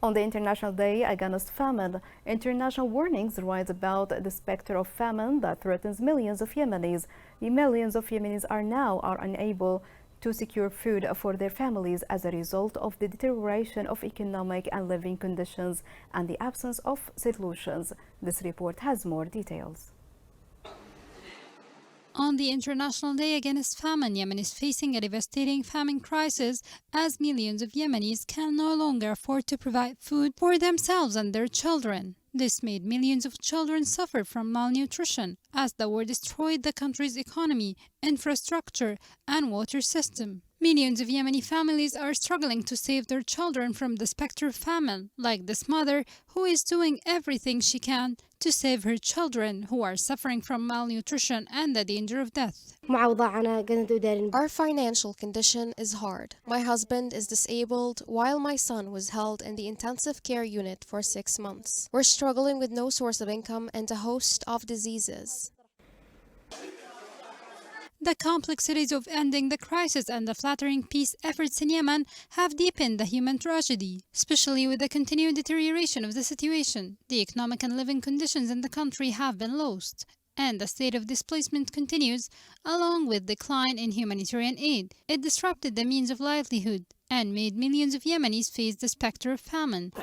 On the International Day Against Famine, international warnings rise about the specter of famine that threatens millions of Yemenis. Millions of Yemenis are unable to secure food for their families as a result of the deterioration of economic and living conditions and the absence of solutions. This report has more details. On the International Day Against Famine, Yemen is facing a devastating famine crisis as millions of Yemenis can no longer afford to provide food for themselves and their children. This made millions of children suffer from malnutrition as the war destroyed the country's economy, infrastructure, and water system. Millions of Yemeni families are struggling to save their children from the specter of famine, like this mother who is doing everything she can to save her children who are suffering from malnutrition and the danger of death. Our financial condition is hard. My husband is disabled while my son was held in the intensive care unit for 6 months. We're struggling with no source of income and a host of diseases. The complexities of ending the crisis and the flattering peace efforts in Yemen have deepened the human tragedy, especially with the continued deterioration of the situation. The economic and living conditions in the country have been lost, and the state of displacement continues, along with decline in humanitarian aid. It disrupted the means of livelihood and made millions of Yemenis face the specter of famine.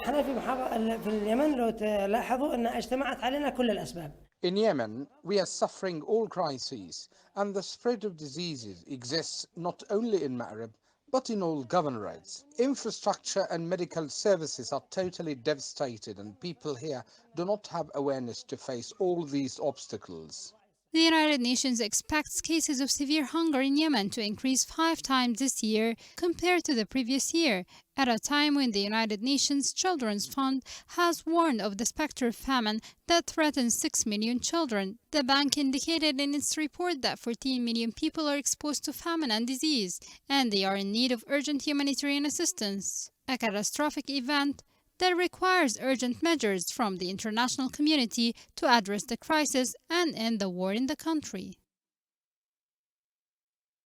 In Yemen, we are suffering all crises, and the spread of diseases exists not only in Maghreb, but in all governorates. Infrastructure and medical services are totally devastated, and people here do not have awareness to face all these obstacles. The United Nations expects cases of severe hunger in Yemen to increase 5 times this year compared to the previous year, at a time when the United Nations Children's Fund has warned of the specter of famine that threatens 6 million children. The bank indicated in its report that 14 million people are exposed to famine and disease, and they are in need of urgent humanitarian assistance. A catastrophic event that requires urgent measures from the international community to address the crisis and end the war in the country.